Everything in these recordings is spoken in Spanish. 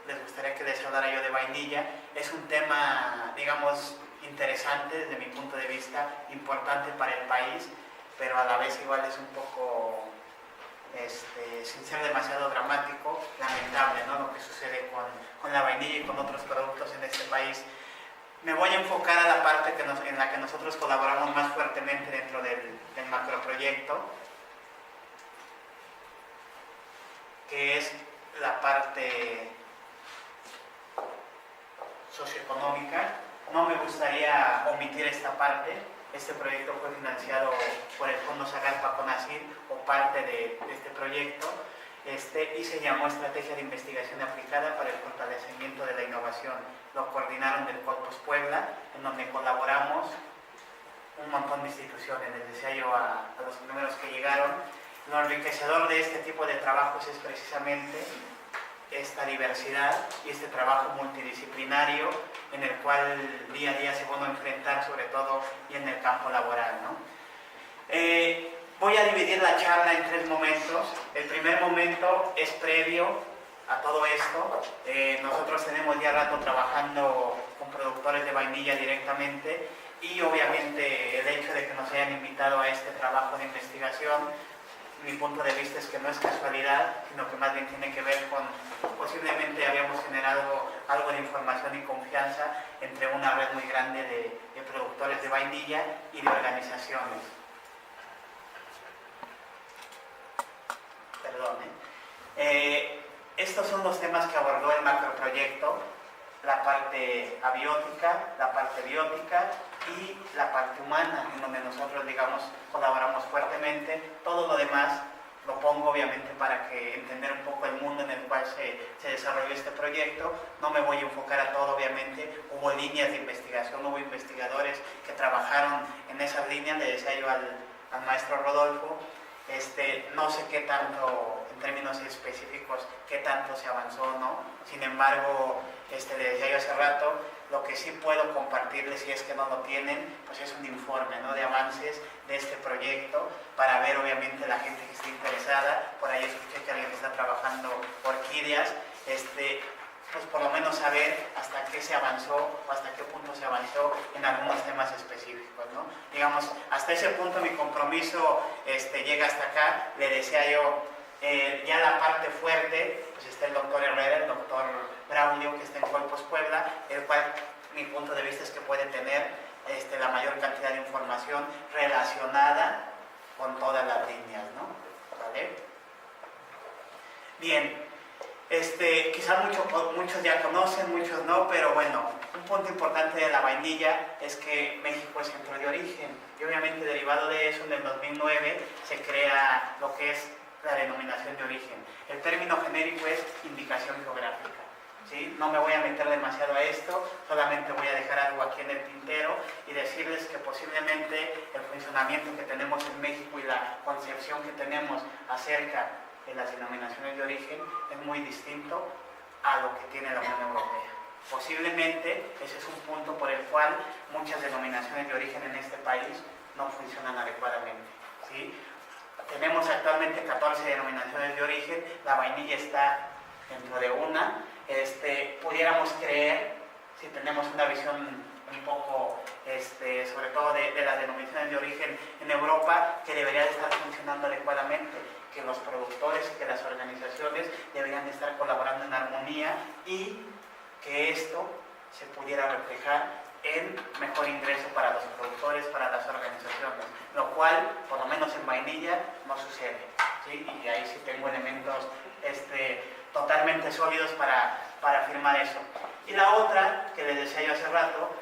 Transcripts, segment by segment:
les gustaría que les hablara yo de vainilla. Es un tema, digamos, interesante desde mi punto de vista, importante para el país, pero a la vez igual es un poco, sin ser demasiado dramático, lamentable, ¿no? Lo que sucede con la vainilla y con otros productos en este país. Me voy a enfocar a la parte en la que nosotros colaboramos más fuertemente dentro del macroproyecto, que es la parte socioeconómica. No me gustaría omitir esta parte. Este proyecto fue financiado por el Fondo Zagalpa-Conacyt o parte de este proyecto, y se llamó Estrategia de Investigación Aplicada para el Fortalecimiento de la Innovación. Lo coordinaron del Colpos Puebla, en donde colaboramos un montón de instituciones. Les decía yo a los primeros que llegaron, lo enriquecedor de este tipo de trabajos es precisamente esta diversidad y este trabajo multidisciplinario en el cual día a día se van a enfrentar, sobre todo y en el campo laboral, ¿no? Voy a dividir la charla en 3 momentos. El primer momento es previo a todo esto. Nosotros tenemos ya rato trabajando con productores de vainilla directamente, y obviamente el hecho de que nos hayan invitado a este trabajo de investigación, mi punto de vista es que no es casualidad, sino que más bien tiene que ver con, posiblemente habíamos generado algo de información y confianza entre una red muy grande de productores de vainilla y de organizaciones. Perdón, estos son los temas que abordó el macroproyecto: la parte abiótica, la parte biótica y la parte humana, en donde nosotros, digamos, colaboramos fuertemente. Todo lo demás lo pongo obviamente para que entender un poco el mundo en el cual se desarrolló este proyecto. No me voy a enfocar a todo, obviamente. Hubo líneas de investigación, hubo investigadores que trabajaron en esas líneas. Le decía yo al maestro Rodolfo, no sé qué tanto, en términos específicos, qué tanto se avanzó, ¿no? Sin embargo, le decía yo hace rato, lo que sí puedo compartirles, si es que no lo tienen, pues es un informe, ¿no?, de avances de este proyecto, para ver obviamente la gente que esté interesada. Por ahí escuché que alguien está trabajando orquídeas, pues por lo menos saber hasta qué se avanzó o hasta qué punto se avanzó en algunos temas específicos, ¿no? Digamos, hasta ese punto mi compromiso llega hasta acá. Le decía yo, ya la parte fuerte, pues está el doctor Herrera, el doctor Braulio, que está en Colpos Puebla, el cual mi punto de vista es que puede tener la mayor cantidad de información relacionada con todas las líneas, ¿no? ¿Vale? Bien. Quizás muchos ya conocen, muchos no, pero bueno, un punto importante de la vainilla es que México es centro de origen, y obviamente derivado de eso, en el 2009 se crea lo que es la denominación de origen. El término genérico es indicación geográfica, ¿sí? No me voy a meter demasiado a esto, solamente voy a dejar algo aquí en el tintero y decirles que posiblemente el funcionamiento que tenemos en México y la concepción que tenemos acerca de las denominaciones de origen es muy distinto a lo que tiene la Unión Europea. Posiblemente ese es un punto por el cual muchas denominaciones de origen en este país no funcionan adecuadamente, ¿sí? Tenemos actualmente 14 denominaciones de origen, la vainilla está dentro de una. Pudiéramos creer, si tenemos una visión un poco, sobre todo de las denominaciones de origen en Europa, que debería de estar funcionando adecuadamente, que los productores y que las organizaciones deberían de estar colaborando en armonía, y que esto se pudiera reflejar en mejor ingreso para los productores, para las organizaciones, lo cual, por lo menos en vainilla, no sucede, ¿sí? Y ahí sí tengo elementos totalmente sólidos para afirmar eso. Y la otra, que les decía yo hace rato,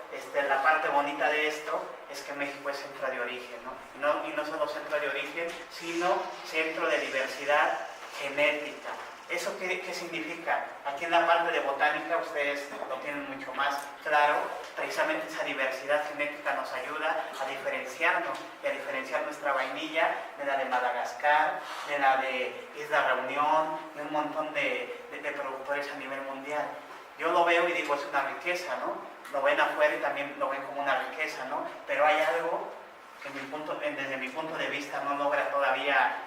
la parte bonita de esto es que México es centro de origen, ¿no? Y no solo centro de origen, sino centro de diversidad genética. ¿Eso qué significa? Aquí en la parte de botánica ustedes lo tienen mucho más claro. Precisamente esa diversidad genética nos ayuda a diferenciarnos y a diferenciar nuestra vainilla de la de Madagascar, de la de Isla Reunión, y un montón de productores a nivel mundial. Yo lo veo y digo, es una riqueza, ¿no? Lo ven afuera y también lo ven como una riqueza, ¿no? Pero hay algo que desde mi punto de vista no logra todavía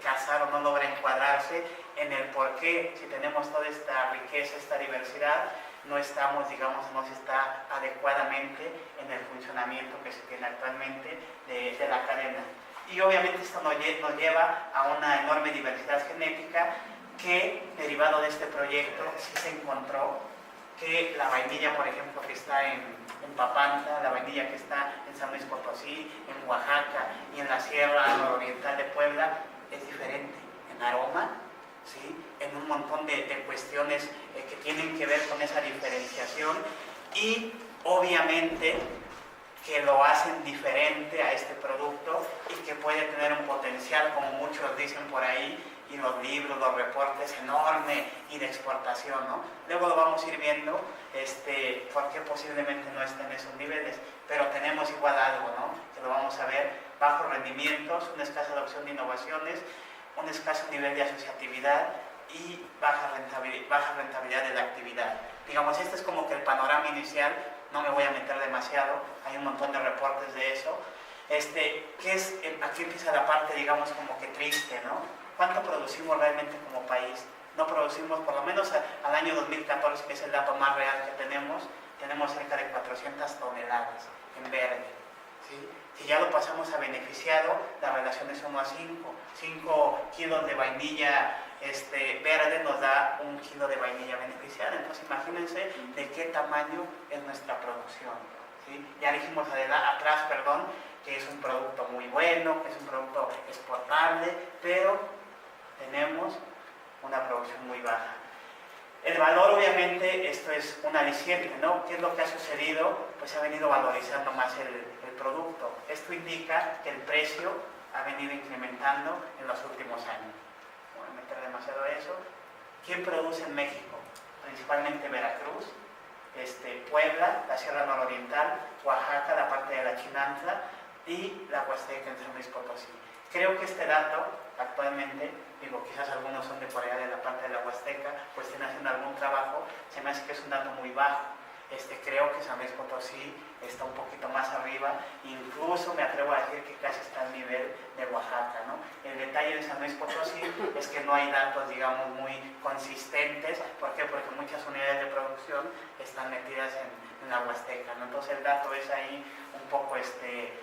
casar o no logra encuadrarse, en el por qué, si tenemos toda esta riqueza, esta diversidad, no estamos, digamos, no se está adecuadamente en el funcionamiento que se tiene actualmente de la cadena. Y obviamente esto nos lleva a una enorme diversidad genética que, derivado de este proyecto, sí se encontró que la vainilla, por ejemplo, que está en Papantla, la vainilla que está en San Luis Potosí, en Oaxaca y en la Sierra Nororiental de Puebla, es diferente en aroma, ¿sí? En un montón de cuestiones que tienen que ver con esa diferenciación y obviamente que lo hacen diferente a este producto y que puede tener un potencial, como muchos dicen por ahí, y los libros, los reportes, enorme y de exportación, ¿no? Luego lo vamos a ir viendo por qué posiblemente no esté en esos niveles, pero tenemos igual algo, ¿no? Que lo vamos a ver, bajos rendimientos, una escasa adopción de innovaciones, un escaso nivel de asociatividad y baja rentabilidad de la actividad. Digamos, este es como que el panorama inicial, no me voy a meter demasiado, hay un montón de reportes de eso. Aquí empieza la parte, digamos, como que triste, ¿no? ¿Cuánto producimos realmente como país? No producimos, por lo menos al año 2014, que es el dato más real que tenemos cerca de 400 toneladas en verde, ¿sí? Si ya lo pasamos a beneficiado, la relación es 1 a 5. 5 kilos de vainilla verde nos da 1 kilo de vainilla beneficiada. Entonces imagínense de qué tamaño es nuestra producción, ¿sí? Ya dijimos atrás, que es un producto muy bueno, que es un producto exportable, pero tenemos una producción muy baja. El valor, obviamente, esto es un aliciente, ¿no? ¿Qué es lo que ha sucedido? Pues se ha venido valorizando más el producto. Esto indica que el precio ha venido incrementando en los últimos años. No voy a meter demasiado eso. ¿Quién produce en México? Principalmente Veracruz, Puebla, la Sierra Nororiental, Oaxaca, la parte de la Chinantla y la Huasteca en San Luis Potosí. Creo que este dato, actualmente, quizás algunos son de por allá de la parte de la Huasteca, pues estén haciendo algún trabajo, se me hace que es un dato muy bajo. Creo que San Luis Potosí está un poquito más arriba, incluso me atrevo a decir que casi está al nivel de Oaxaca, ¿no? El detalle de San Luis Potosí es que no hay datos, digamos, muy consistentes. ¿Por qué? Porque muchas unidades de producción están metidas en la Huasteca, ¿no? Entonces el dato es ahí un poco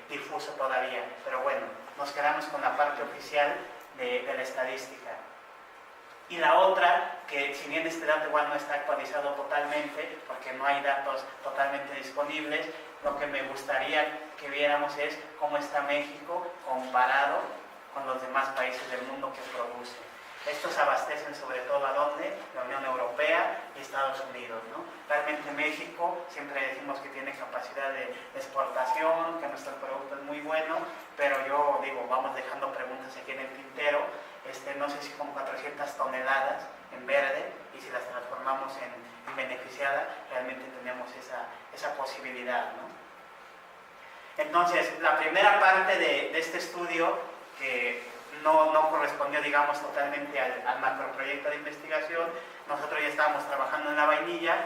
difuso todavía, pero bueno, nos quedamos con la parte oficial de la estadística. Y la otra, que si bien este dato igual no está actualizado totalmente, porque no hay datos totalmente disponibles, lo que me gustaría que viéramos es cómo está México comparado con los demás países del mundo que producen. Estos abastecen sobre todo a ¿dónde? La Unión Europea y Estados Unidos, ¿no? Realmente México, siempre decimos que tiene capacidad de exportación, que nuestro producto es muy bueno, pero yo digo, vamos dejando preguntas aquí en el tintero. No sé si con 400 toneladas en verde, y si las transformamos en beneficiada, realmente tenemos esa posibilidad, ¿no? Entonces, la primera parte de este estudio, que no correspondió, digamos, totalmente al macroproyecto de investigación, nosotros ya estábamos trabajando en la vainilla,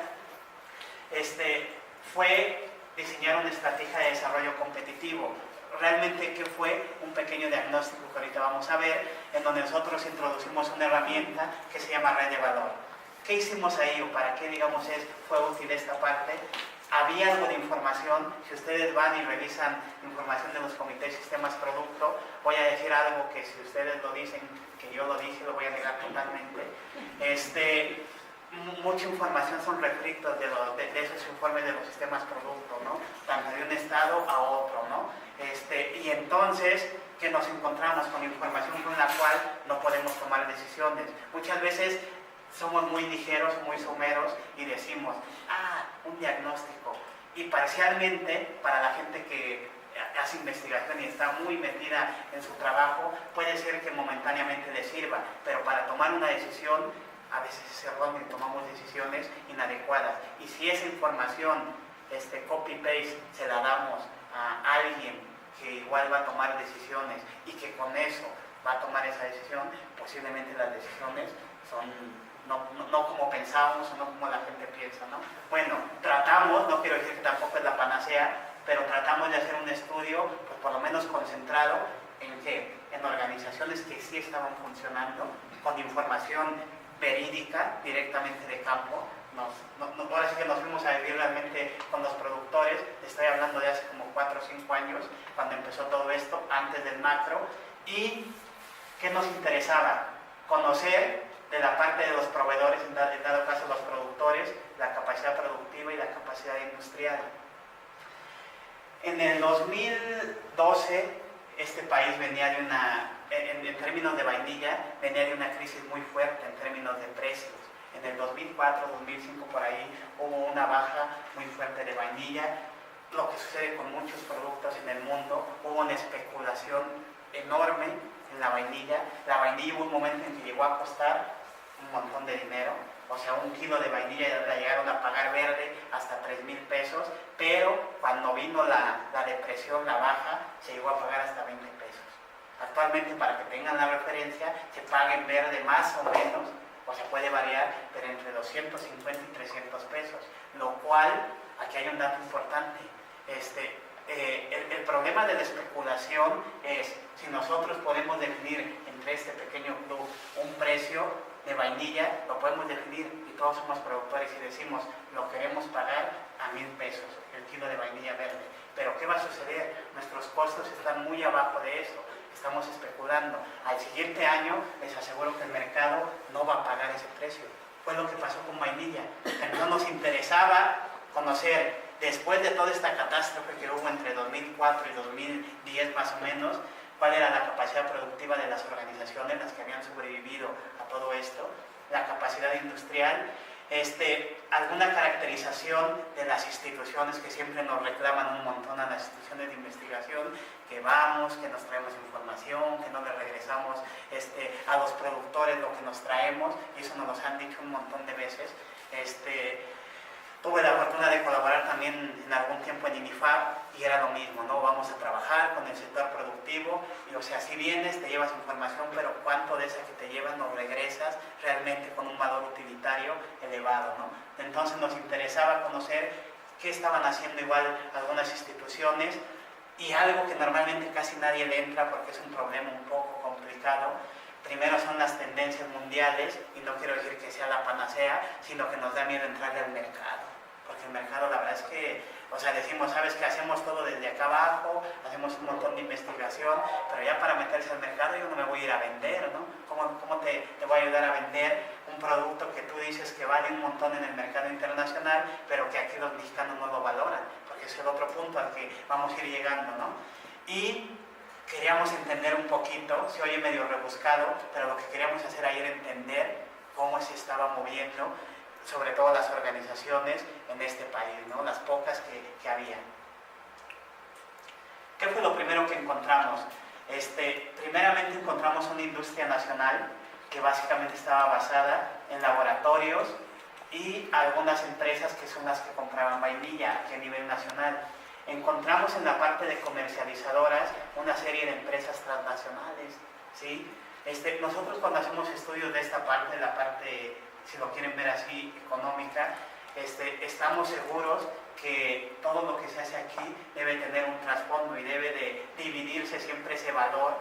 fue diseñar una estrategia de desarrollo competitivo. Realmente, ¿qué fue? Un pequeño diagnóstico que ahorita vamos a ver, en donde nosotros introducimos una herramienta que se llama red de valor. ¿Qué hicimos ahí o para qué, digamos, fue útil esta parte? Había algo de información. Si ustedes van y revisan información de los comités sistemas producto, voy a decir algo que si ustedes lo dicen, que yo lo dije, lo voy a negar totalmente. Mucha información son refritos de esos informes de los sistemas producto, ¿no? Tanto de un estado a otro, ¿no? Y entonces, que nos encontramos con información con la cual no podemos tomar decisiones. Muchas veces somos muy ligeros, muy someros y decimos, un diagnóstico. Y parcialmente, para la gente que hace investigación y está muy metida en su trabajo, puede ser que momentáneamente le sirva, pero para tomar una decisión, a veces es erróneo y tomamos decisiones inadecuadas. Y si esa información, copy-paste, se la damos a alguien que igual va a tomar decisiones y que con eso va a tomar esa decisión, posiblemente las decisiones son no como pensábamos o no como la gente piensa, ¿no? Bueno, tratamos, no quiero decir que tampoco es la panacea, pero tratamos de hacer un estudio, pues por lo menos concentrado en en organizaciones que sí estaban funcionando, con información verídica, directamente de campo. Ahora sí que nos fuimos a vivir realmente con los productores. Estoy hablando de hace como 4 o 5 años, cuando empezó todo esto, antes del macro. ¿Y qué nos interesaba? Conocer de la parte de los proveedores, en dado caso los productores, la capacidad productiva y la capacidad industrial. En el 2012, este país venía de una, en términos de vainilla, venía de una crisis muy fuerte en términos de precios. En el 2004, 2005, por ahí, hubo una baja muy fuerte de vainilla. Lo que sucede con muchos productos en el mundo, hubo una especulación enorme en la vainilla. La vainilla hubo un momento en que llegó a costar un montón de dinero. O sea, un kilo de vainilla la llegaron a pagar verde hasta 3,000 pesos, pero cuando vino la depresión, la baja, se llegó a pagar hasta 20 pesos. Actualmente, para que tengan la referencia, se paga en verde más o menos, o sea, puede variar, pero entre 250 y 300 pesos, lo cual, aquí hay un dato importante. El problema de la especulación es, si nosotros podemos definir entre este pequeño club un precio de vainilla, lo podemos definir, y todos somos productores y decimos, lo queremos pagar a 1,000 pesos, el kilo de vainilla verde. Pero ¿qué va a suceder? Nuestros costos están muy abajo de eso. Estamos especulando. Al siguiente año, les aseguro que el mercado no va a pagar ese precio. Fue lo que pasó con vainilla. Entonces nos interesaba conocer, después de toda esta catástrofe que hubo entre 2004 y 2010 más o menos, cuál era la capacidad productiva de las organizaciones, las que habían sobrevivido a todo esto, la capacidad industrial, alguna caracterización de las instituciones que siempre nos reclaman un montón a las instituciones de investigación, que vamos, que nos traemos información, que no le regresamos a los productores lo que nos traemos, y eso nos lo han dicho un montón de veces. Tuve la fortuna de colaborar también en algún tiempo en INIFAP y era lo mismo, ¿no? Vamos a trabajar con el sector productivo y, o sea, si vienes, te llevas información, pero cuánto de esa que te llevas nos regresas realmente con un valor utilitario elevado, ¿no? Entonces nos interesaba conocer qué estaban haciendo igual algunas instituciones, y algo que normalmente casi nadie le entra porque es un problema un poco complicado. Primero son las tendencias mundiales, y no quiero decir que sea la panacea, sino que nos da miedo entrarle al mercado. Porque el mercado, la verdad es que, o sea, decimos, ¿sabes qué? Hacemos todo desde acá abajo, hacemos un montón de investigación, pero ya para meterse al mercado yo no me voy a ir a vender, ¿no? ¿Cómo te voy a ayudar a vender un producto que tú dices que vale un montón en el mercado internacional, pero que aquí los mexicanos no lo valoran? Porque ese es el otro punto al que vamos a ir llegando, ¿no? Y queríamos entender un poquito, se oye medio rebuscado, pero lo que queríamos hacer ahí era entender cómo se estaba moviendo, sobre todo las organizaciones en este país, ¿no? Las pocas que había. ¿Qué fue lo primero que encontramos? Primeramente encontramos una industria nacional que básicamente estaba basada en laboratorios y algunas empresas que son las que compraban vainilla aquí a nivel nacional. Encontramos en la parte de comercializadoras una serie de empresas transnacionales, ¿sí? Nosotros cuando hacemos estudios de esta parte, la parte, si lo quieren ver así, económica, estamos seguros que todo lo que se hace aquí debe tener un trasfondo y debe de dividirse siempre ese valor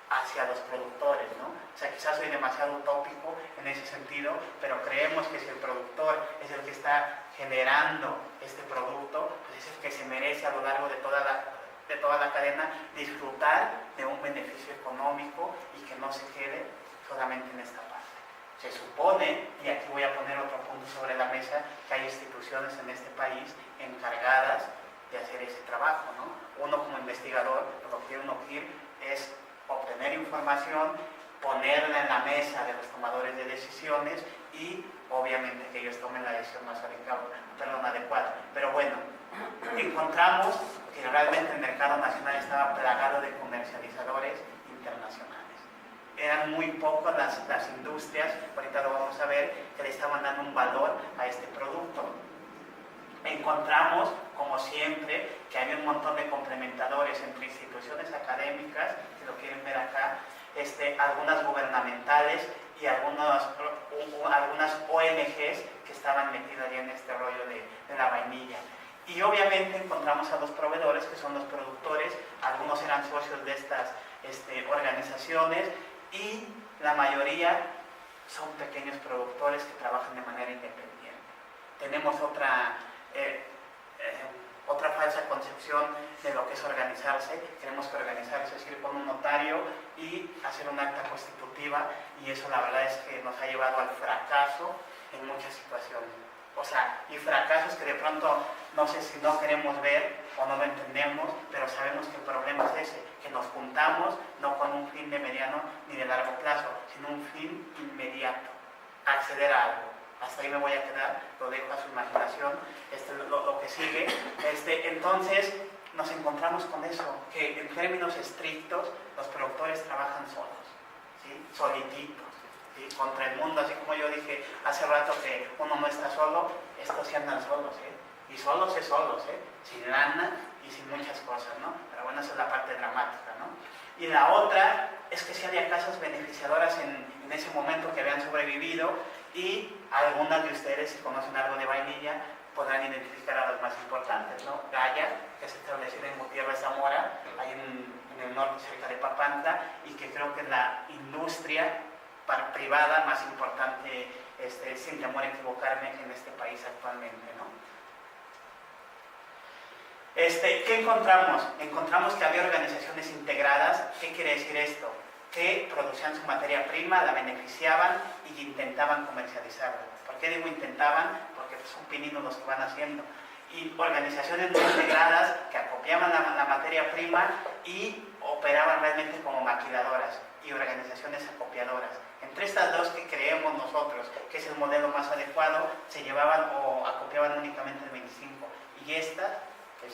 hacia los productores, ¿no? O sea, quizás soy demasiado utópico en ese sentido, pero creemos que si el productor es el que está generando este producto, pues es el que se merece a lo largo de toda la cadena disfrutar de un beneficio económico y que no se quede solamente en esta parte. Se supone, y aquí voy a poner otro punto sobre la mesa, que hay instituciones en este país encargadas de hacer ese trabajo, ¿no? Uno como investigador, lo que uno quiere es obtener información, ponerla en la mesa de los tomadores de decisiones y obviamente que ellos tomen la decisión más adecuada. Pero bueno, encontramos que realmente el mercado nacional estaba plagado de comercializadores internacionales. Eran muy pocas las industrias, ahorita lo vamos a ver, que le estaban dando un valor a este producto. Encontramos, como siempre, que hay un montón de complementadores entre instituciones académicas, si lo quieren ver acá, algunas gubernamentales y algunas ONGs que estaban metidas ya en este rollo de la vainilla. Y obviamente encontramos a los proveedores, que son los productores, algunos eran socios de estas organizaciones, y la mayoría son pequeños productores que trabajan de manera independiente. Tenemos otra falsa concepción de lo que es organizarse. Creemos que organizarse es ir con un notario y hacer un acta constitutiva, y eso la verdad es que nos ha llevado al fracaso en muchas situaciones. O sea, y fracasos que de pronto no sé si no queremos ver o no lo entendemos, pero sabemos que el problema es ese, que nos juntamos no con un fin de mediano ni de largo plazo, sino un fin inmediato, acceder a algo. Hasta ahí me voy a quedar, lo dejo a su imaginación, lo que sigue. Entonces nos encontramos con eso, que en términos estrictos los productores trabajan solos, ¿sí? Solititos. ¿Sí? Contra el mundo, así como yo dije hace rato que uno no está solo, estos sí andan solos, y solos es solos, sin lana y sin muchas cosas, ¿no? Pero bueno, esa es la parte dramática, ¿no? Y la otra es que sí había casas beneficiadoras en ese momento que habían sobrevivido, y algunas de ustedes, si conocen algo de vainilla, podrán identificar a las más importantes, ¿no? Gaya, que se estableció en Gutiérrez Zamora, ahí en el norte, cerca de Papantla, y que creo que es la industria privada más importante, sin temor a equivocarme, en este país actualmente, ¿no? ¿Qué encontramos? Encontramos que había organizaciones integradas. ¿Qué quiere decir esto? Que producían su materia prima, la beneficiaban y intentaban comercializarla. ¿Por qué digo intentaban? Porque son pininos los que van haciendo. Y organizaciones muy integradas que acopiaban la materia prima y operaban realmente como maquiladoras, y organizaciones acopiadoras. Entre estas dos, que creemos nosotros que es el modelo más adecuado, se llevaban o acopiaban únicamente el 25%, y estas el 75%.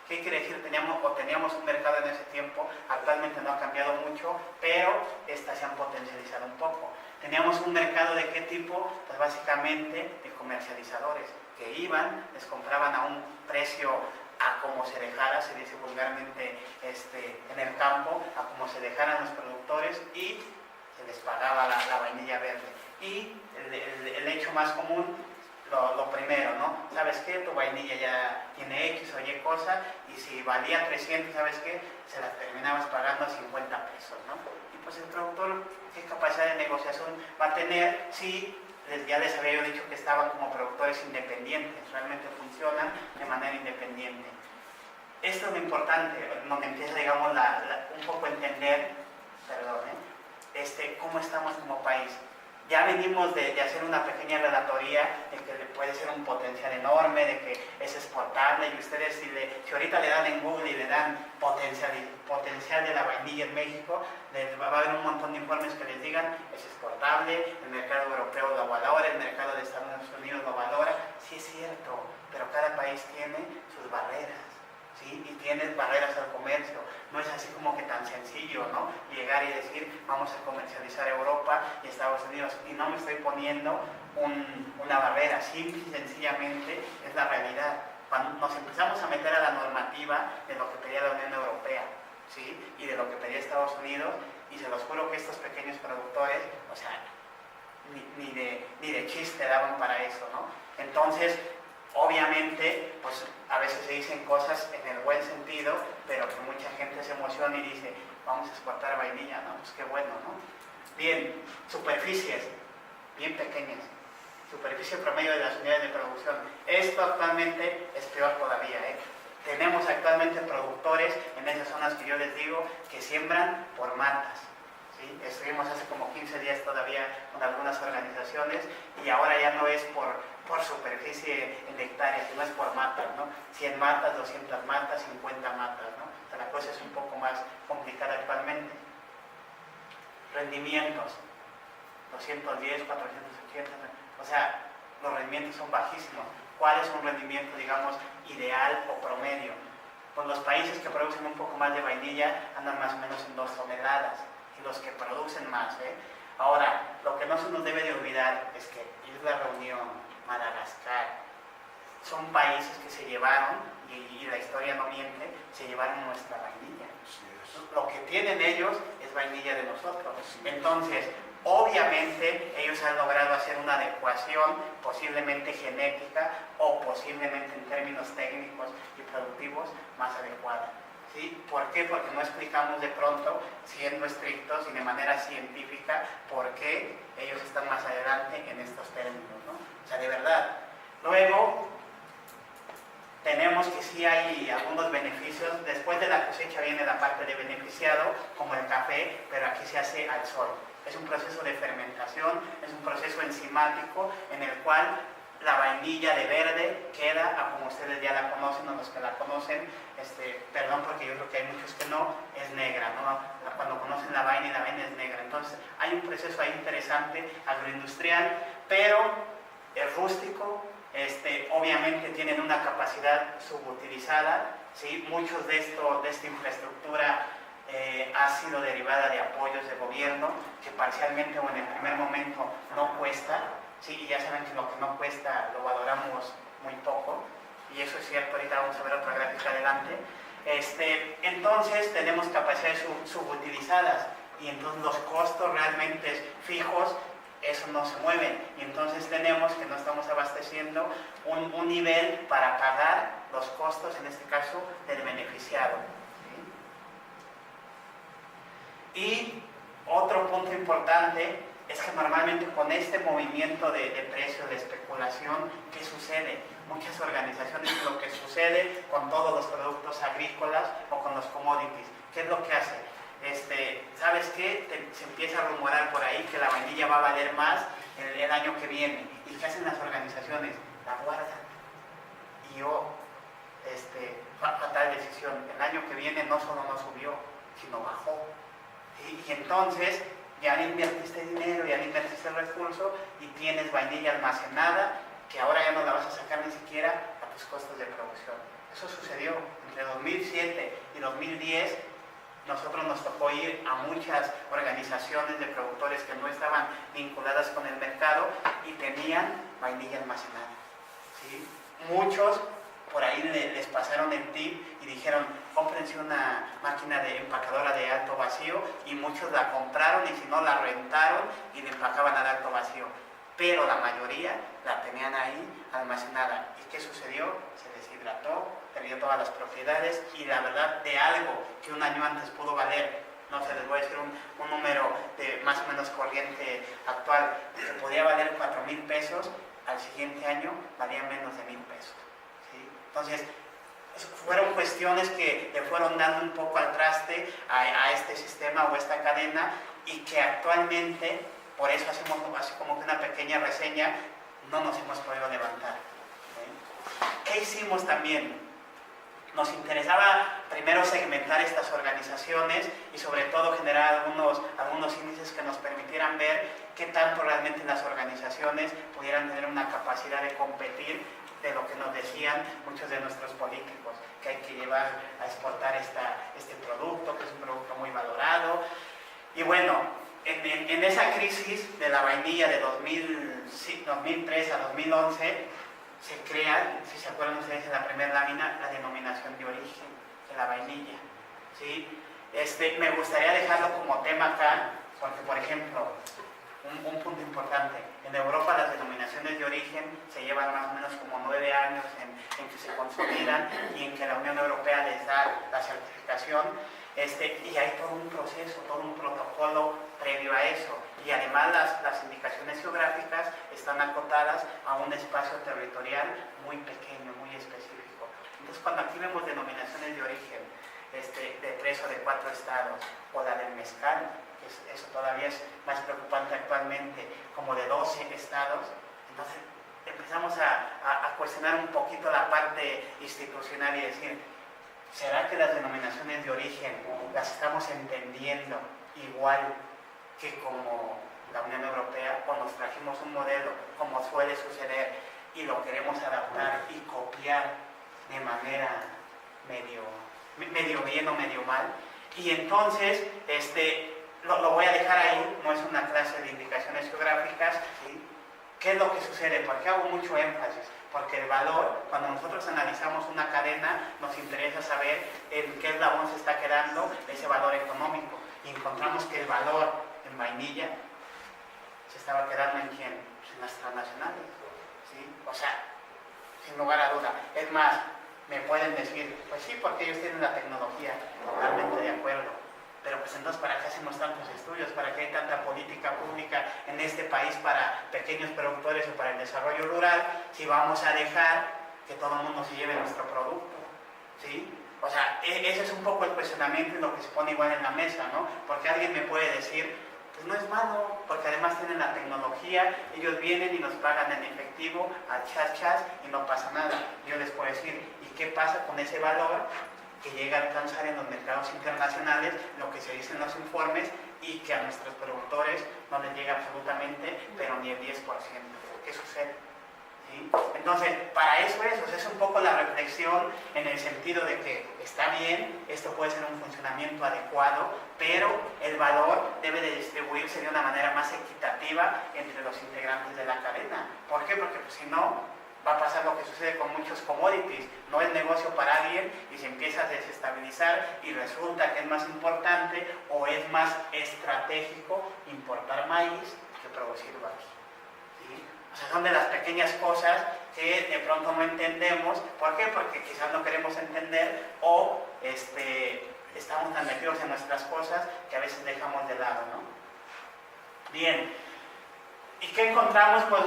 ¿Qué quiere decir? Teníamos un mercado en ese tiempo, actualmente no ha cambiado mucho, pero estas se han potencializado un poco. Teníamos un mercado ¿de qué tipo? Pues básicamente de comercializadores, que iban, les compraban a un precio a como se dejara, se dice vulgarmente en el campo, a como se dejaran los productores, y se les pagaba la vainilla verde. Y el hecho más común, lo primero, ¿no? ¿Sabes qué? Tu vainilla ya tiene X o Y cosa, y si valía 300, ¿sabes qué? Se la terminabas pagando a 50 pesos, ¿no? Y pues el productor, ¿qué capacidad de negociación va a tener si ya les había yo dicho que estaban como productores independientes? Realmente funcionan de manera independiente. Esto es lo importante, donde empieza, digamos, un poco a entender, cómo estamos como país. Ya venimos de hacer una pequeña relatoría de que puede ser un potencial enorme, de que es exportable, y ustedes si ahorita le dan en Google y le dan potencial de la vainilla en México, va a haber un montón de informes que les digan es exportable, el mercado europeo lo valora, el mercado de Estados Unidos lo valora. Sí es cierto, pero cada país tiene sus barreras. ¿Sí? Y tienes barreras al comercio. No es así como que tan sencillo, ¿no? Llegar y decir, vamos a comercializar Europa y Estados Unidos. Y no me estoy poniendo una barrera, simple y sencillamente es la realidad. Cuando nos empezamos a meter a la normativa de lo que pedía la Unión Europea, ¿sí? Y de lo que pedía Estados Unidos, y se los juro que estos pequeños productores, o sea, ni de chiste daban para eso, ¿no? Entonces, obviamente, pues a veces se dicen cosas en el buen sentido, pero que mucha gente se emociona y dice, vamos a exportar vainilla, ¿no? Pues qué bueno, ¿no? Bien, superficies, bien pequeñas, superficie promedio de las unidades de producción. Esto actualmente es peor todavía, Tenemos actualmente productores en esas zonas que yo les digo que siembran por matas. ¿Sí? Estuvimos hace como 15 días todavía con algunas organizaciones, y ahora ya no es por superficie en hectáreas, sino es por matas, ¿no? 100 matas, 200 matas, 50 matas, ¿no? O sea, la cosa es un poco más complicada actualmente. Rendimientos, 210, 480, o sea, los rendimientos son bajísimos. ¿Cuál es un rendimiento, digamos, ideal o promedio? Pues los países que producen un poco más de vainilla andan más o menos en 2 toneladas, y los que producen más, Ahora, lo que no se nos debe de olvidar es que Isla Reunión, Madagascar, son países que se llevaron, y la historia no miente, se llevaron nuestra vainilla. Lo que tienen ellos es vainilla de nosotros. Entonces, Obviamente ellos han logrado hacer una adecuación, posiblemente genética o posiblemente en términos técnicos y productivos más adecuada. ¿Sí? ¿Por qué? Porque no explicamos de pronto, siendo estrictos y de manera científica, por qué ellos están más adelante en estos términos, ¿no? O sea, de verdad. Luego, tenemos que sí hay algunos beneficios. Después de la cosecha viene la parte de beneficiado, como el café, pero aquí se hace al sol. Es un proceso de fermentación, es un proceso enzimático en el cual la vainilla de verde queda, como ustedes ya la conocen o los que la conocen, perdón porque yo creo que hay muchos que no, es negra, ¿no? Cuando conocen la vaina y la vaina es negra. Entonces hay un proceso ahí interesante, agroindustrial, pero es rústico, obviamente tienen una capacidad subutilizada, ¿sí? Muchos de esta infraestructura ha sido derivada de apoyos de gobierno que parcialmente o en el primer momento no cuesta, ¿sí? Y ya saben que lo que no cuesta lo valoramos muy poco, y eso es cierto. Ahorita vamos a ver otra gráfica adelante. Entonces tenemos capacidades subutilizadas y entonces los costos realmente fijos, eso no se mueve, y entonces tenemos que no estamos abasteciendo un nivel para pagar los costos, en este caso del beneficiado. ¿Sí? Y otro punto importante es que normalmente con este movimiento de precios, de especulación, ¿qué sucede? Muchas organizaciones, lo que sucede con todos los productos agrícolas o con los commodities, ¿qué es lo que hace? ¿Sabes qué? Se empieza a rumorar por ahí que la vainilla va a valer más el año que viene. ¿Y qué hacen las organizaciones? La guardan. Y fatal decisión. El año que viene no solo no subió, sino bajó. Y entonces ya le invertiste dinero, ya le invertiste el recurso y tienes vainilla almacenada que ahora ya no la vas a sacar ni siquiera a tus costos de producción. Eso sucedió entre 2007 y 2010. Nosotros nos tocó ir a muchas organizaciones de productores que no estaban vinculadas con el mercado y tenían vainilla almacenada, ¿sí? Muchos por ahí les pasaron el tip y dijeron, cómprense una máquina de empacadora de alto vacío, y muchos la compraron y si no la rentaron y la empacaban al alto vacío. Pero la mayoría la tenían ahí almacenada. ¿Y qué sucedió? Se deshidrató, perdió todas las propiedades, y la verdad, de algo que un año antes pudo valer, no sé, les voy a decir un número de más o menos corriente actual, que podía valer 4,000 pesos, al siguiente año valía menos de 1,000 pesos. ¿Sí? Entonces, fueron cuestiones que le fueron dando un poco al traste a este sistema o esta cadena, y que actualmente, por eso hacemos así como que una pequeña reseña, no nos hemos podido levantar. ¿Sí? ¿Qué hicimos también? Nos interesaba primero segmentar estas organizaciones y sobre todo generar algunos índices que nos permitieran ver qué tanto realmente las organizaciones pudieran tener una capacidad de competir, de lo que nos decían muchos de nuestros políticos, que hay que llevar a exportar este producto, que es un producto muy valorado. Y bueno, en esa crisis de la vainilla de 2003 a 2011, se crea, si se acuerdan ustedes, en la primera lámina, la denominación de origen de la vainilla. ¿Sí? Me gustaría dejarlo como tema acá, porque, por ejemplo, un punto importante, en Europa las denominaciones de origen se llevan más o menos como 9 años en que se consolidan y en que la Unión Europea les da la certificación, y hay todo un proceso, todo un protocolo previo a eso, y además las indicaciones geográficas están acotadas a un espacio territorial muy pequeño, muy específico. Entonces, cuando aquí vemos denominaciones de origen de 3 o de 4 estados, o la del mezcal, que eso todavía es más preocupante actualmente, como de 12 estados, entonces empezamos a cuestionar un poquito la parte institucional y decir, ¿será que las denominaciones de origen las estamos entendiendo igual que como la Unión Europea, o nos trajimos un modelo, como suele suceder, y lo queremos adaptar y copiar de manera medio bien o medio mal? Y entonces, lo voy a dejar ahí, no es una clase de indicaciones geográficas, ¿sí? ¿Qué es lo que sucede? ¿Por qué hago mucho énfasis? Porque el valor, cuando nosotros analizamos una cadena, nos interesa saber en qué eslabón se está quedando ese valor económico. Y encontramos que el valor en vainilla se estaba quedando en quién, pues en las transnacionales, ¿sí? O sea, sin lugar a duda. Es más, me pueden decir, pues sí, porque ellos tienen la tecnología, totalmente de acuerdo. Pero pues entonces, ¿para qué hacemos tantos estudios? ¿Para qué hay tanta política pública en este país para pequeños productores o para el desarrollo rural si vamos a dejar que todo el mundo se lleve nuestro producto? ¿Sí? O sea, ese es un poco el cuestionamiento y lo que se pone igual en la mesa, ¿no? Porque alguien me puede decir, pues no es malo, porque además tienen la tecnología, ellos vienen y nos pagan en efectivo, a chas y no pasa nada. Yo les puedo decir, ¿y qué pasa con ese valor que llega a alcanzar en los mercados internacionales, lo que se dice en los informes, y que a nuestros productores no les llega absolutamente, pero ni el 10%? ¿Qué sucede? ¿Sí? Entonces, para eso es, o sea, es un poco la reflexión en el sentido de que está bien, esto puede ser un funcionamiento adecuado, pero el valor debe de distribuirse de una manera más equitativa entre los integrantes de la cadena. ¿Por qué? Porque pues, si no, va a pasar lo que sucede con muchos commodities, no es negocio para alguien y se empieza a desestabilizar y resulta que es más importante o es más estratégico importar maíz que producirlo aquí. ¿Sí? O sea, son de las pequeñas cosas que de pronto no entendemos. ¿Por qué? Porque quizás no queremos entender o estamos tan metidos en nuestras cosas que a veces dejamos de lado, ¿no? Bien, ¿y qué encontramos? Pues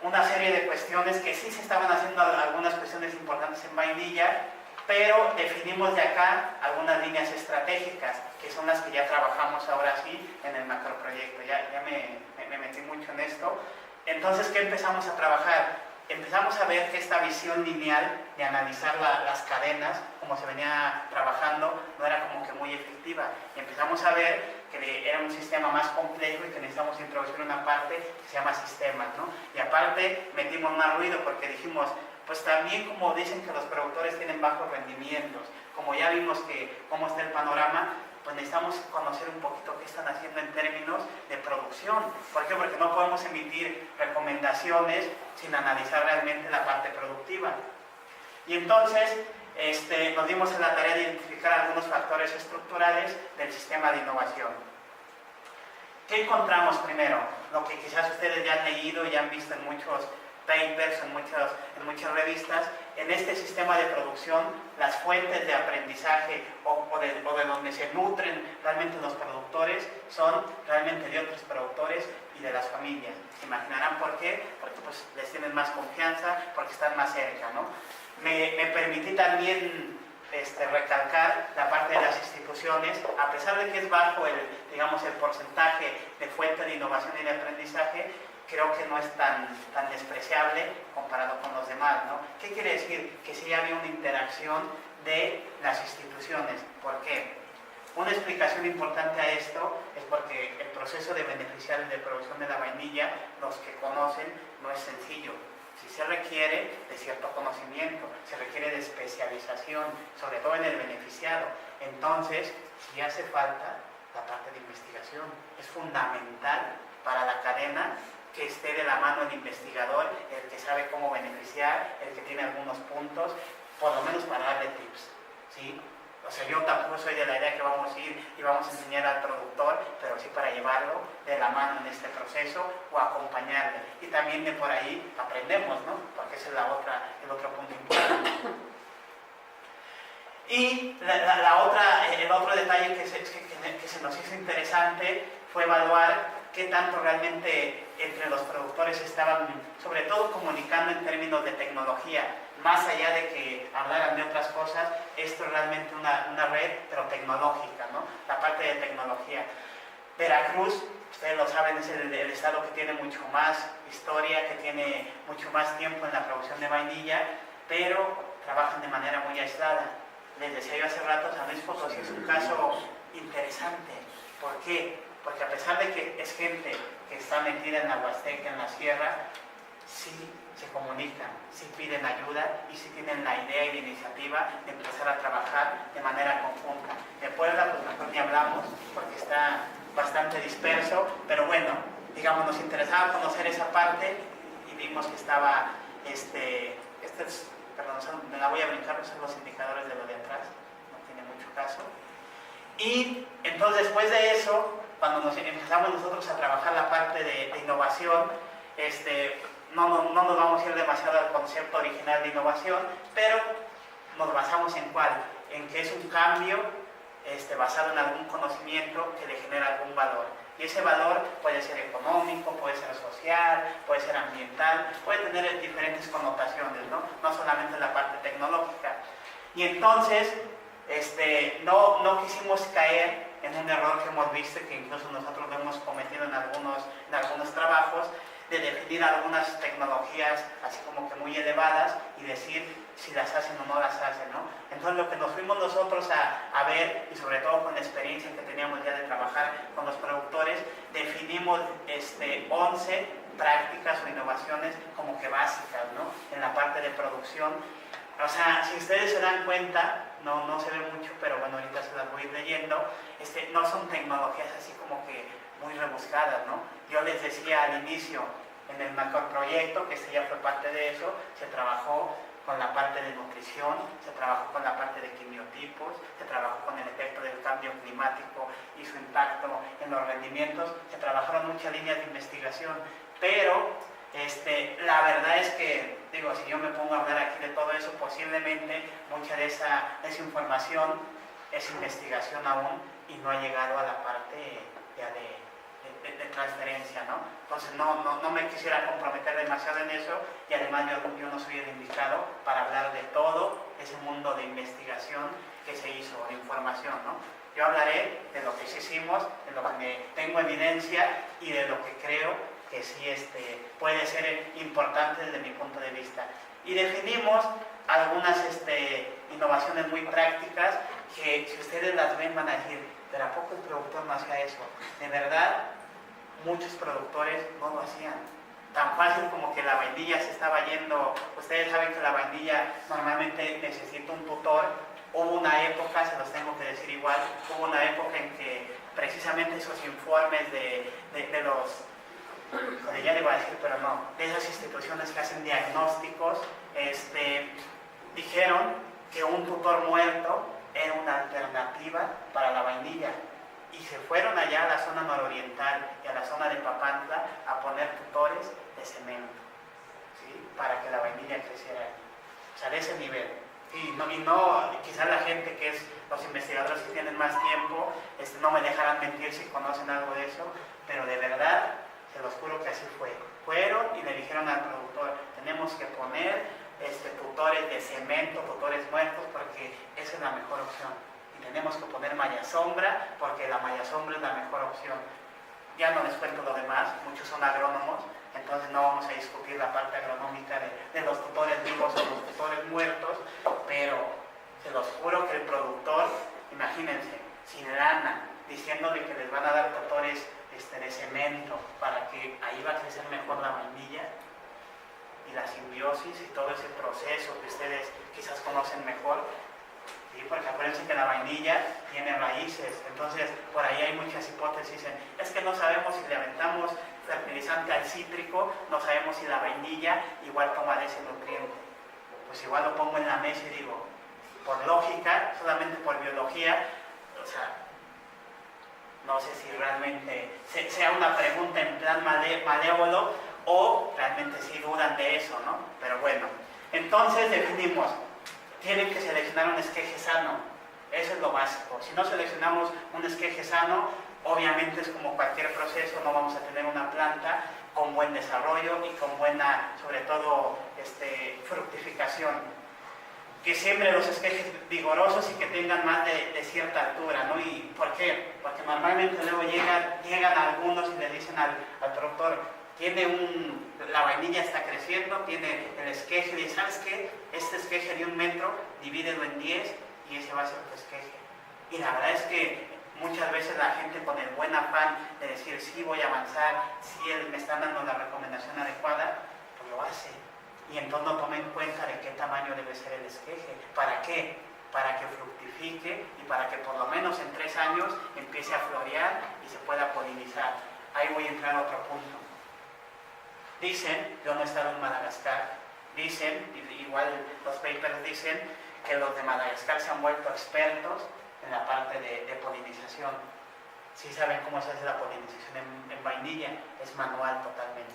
una serie de cuestiones que sí se estaban haciendo, algunas cuestiones importantes en vainilla, pero definimos de acá algunas líneas estratégicas, que son las que ya trabajamos ahora sí en el macroproyecto. Ya me metí mucho en esto. Entonces, ¿qué empezamos a trabajar? Empezamos a ver que esta visión lineal de analizar las cadenas, como se venía trabajando, no era como que muy efectiva. Y empezamos a ver que era un sistema más complejo y que necesitamos introducir una parte que se llama sistemas, ¿no? Y aparte metimos más ruido porque dijimos, pues también como dicen que los productores tienen bajos rendimientos, como ya vimos que cómo está el panorama, pues necesitamos conocer un poquito qué están haciendo en términos de producción. ¿Por qué? Porque no podemos emitir recomendaciones sin analizar realmente la parte productiva. Y entonces nos dimos en la tarea de identificar algunos factores estructurales del sistema de innovación. ¿Qué encontramos primero? Lo que quizás ustedes ya han leído y han visto en muchos papers, en muchas revistas. En este sistema de producción, las fuentes de aprendizaje o de donde se nutren realmente los productores son realmente de otros productores y de las familias. Se imaginarán por qué, porque pues, les tienen más confianza, porque están más cerca, ¿no? Me permití también recalcar la parte de las instituciones, a pesar de que es bajo el porcentaje de fuente de innovación y de aprendizaje, creo que no es tan despreciable comparado con los demás, ¿no? ¿Qué quiere decir? Que sí había una interacción de las instituciones. ¿Por qué? Una explicación importante a esto es porque el proceso de beneficiar de producción de la vainilla, los que conocen, no es sencillo. Sí se requiere de cierto conocimiento, se requiere de especialización, sobre todo en el beneficiado. Entonces, sí hace falta la parte de investigación. Es fundamental para la cadena que esté de la mano el investigador, el que sabe cómo beneficiar, el que tiene algunos puntos, por lo menos para darle tips, ¿sí? O sea, yo tampoco soy de la idea que vamos a ir y vamos a enseñar al productor, pero sí para llevarlo de la mano en este proceso o acompañarle. Y también de por ahí aprendemos, ¿no? Porque ese es el otro punto importante. Y el otro detalle que se nos hizo interesante fue evaluar qué tanto realmente entre los productores estaban, sobre todo comunicando en términos de tecnología, más allá de que hablaran de otras cosas. Esto es realmente una red, pero tecnológica, ¿no? La parte de tecnología. Veracruz, ustedes lo saben, es el estado que tiene mucho más historia, que tiene mucho más tiempo en la producción de vainilla, pero trabajan de manera muy aislada. Les decía yo hace rato, San Luis Potosí es un caso interesante. ¿Por qué? Porque a pesar de que es gente que está metida en la Huasteca, en la sierra, sí se comunican, sí piden ayuda y sí tienen la idea y la iniciativa de empezar a trabajar de manera conjunta. De Puebla, pues mejor ni hablamos, porque está bastante disperso, pero bueno, digamos, nos interesaba conocer esa parte y vimos que estaba, perdón, me la voy a brincar, son los indicadores de lo de atrás, no tiene mucho caso. Y entonces después de eso, cuando empezamos nosotros a trabajar la parte de innovación, no nos vamos a ir demasiado al concepto original de innovación, pero nos basamos en cuál, en que es un cambio basado en algún conocimiento que le genera algún valor. Y ese valor puede ser económico, puede ser social, puede ser ambiental, puede tener diferentes connotaciones, ¿no? No solamente la parte tecnológica. Y entonces, no quisimos caer en un error que hemos visto, que incluso nosotros lo hemos cometido en algunos trabajos, de definir algunas tecnologías así como que muy elevadas y decir si las hacen o no las hacen, ¿no? Entonces lo que nos fuimos nosotros a ver, y sobre todo con la experiencia que teníamos ya de trabajar con los productores, definimos 11 prácticas o innovaciones como que básicas, ¿no? En la parte de producción. O sea, si ustedes se dan cuenta, no se ve mucho, pero bueno, ahorita se las voy a ir leyendo, no son tecnologías así como que muy rebuscadas, ¿no? Yo les decía al inicio, en el macroproyecto, que ya fue parte de eso, se trabajó con la parte de nutrición, se trabajó con la parte de quimiotipos, se trabajó con el efecto del cambio climático y su impacto en los rendimientos, se trabajaron muchas líneas de investigación, pero la verdad es que, digo, si yo me pongo a hablar aquí de todo eso, posiblemente mucha de esa información es investigación aún y no ha llegado a la parte ya de transferencia, ¿no? Entonces no me quisiera comprometer demasiado en eso y además yo no soy el indicado para hablar de todo ese mundo de investigación que se hizo, de información, ¿no? Yo hablaré de lo que sí hicimos, de lo que tengo evidencia y de lo que creo que sí puede ser importante desde mi punto de vista. Y definimos algunas innovaciones muy prácticas que si ustedes las ven van a decir, pero ¿a poco el productor no hacía eso? De verdad, muchos productores no lo hacían. Tan fácil como que la vainilla se estaba yendo. Ustedes saben que la vainilla normalmente necesita un tutor. Hubo una época, se los tengo que decir igual, hubo una época en que precisamente esos informes de los, ya le voy a decir, pero no, de esas instituciones que hacen diagnósticos, dijeron que un tutor muerto era una alternativa para la vainilla. Y se fueron allá a la zona nororiental y a la zona de Papantla a poner tutores de cemento, ¿sí? Para que la vainilla creciera allí. O sea, de ese nivel. Y quizás la gente que es, los investigadores que tienen más tiempo, no me dejarán mentir si conocen algo de eso, pero de verdad, se los juro que así fue. Fueron y le dijeron al productor, tenemos que poner tutores de cemento, tutores muertos, porque esa es la mejor opción. Tenemos que poner malla sombra porque la malla sombra es la mejor opción. Ya no les cuento lo demás, muchos son agrónomos, entonces no vamos a discutir la parte agronómica de los tutores vivos o los tutores muertos, pero se los juro que el productor, imagínense, sin lana, diciéndole que les van a dar tutores de cemento para que ahí va a crecer mejor la vainilla y la simbiosis y todo ese proceso que ustedes quizás conocen mejor. ¿Sí? Porque acuérdense que la vainilla tiene raíces, entonces por ahí hay muchas hipótesis. Es que no sabemos si le aventamos fertilizante al cítrico, no sabemos si la vainilla igual toma de ese nutriente. Pues igual lo pongo en la mesa y digo, por lógica, solamente por biología, o sea, no sé si realmente sea una pregunta en plan malévolo o realmente sí dudan de eso, ¿no? Pero bueno, entonces definimos. Tienen que seleccionar un esqueje sano, eso es lo básico. Si no seleccionamos un esqueje sano, obviamente es como cualquier proceso, no vamos a tener una planta con buen desarrollo y con buena, sobre todo, fructificación. Que siembre los esquejes vigorosos y que tengan más de cierta altura, ¿no? ¿Y por qué? Porque normalmente luego llegan algunos y le dicen al productor, la vainilla está creciendo, tiene el esqueje, y dice, ¿sabes qué? Este esqueje de 1 metro, divídelo en 10 y ese va a ser tu esqueje. Y la verdad es que muchas veces la gente con el buen afán de decir, sí voy a avanzar, sí me están dando la recomendación adecuada, pues lo hace. Y entonces no toma en cuenta de qué tamaño debe ser el esqueje. ¿Para qué? Para que fructifique y para que por lo menos en 3 años empiece a florear y se pueda polinizar. Ahí voy a entrar a otro punto. Dicen, yo no he estado en Madagascar, dicen, igual los papers dicen, que los de Madagascar se han vuelto expertos en la parte de polinización. Sí saben cómo se hace la polinización en vainilla, es manual totalmente,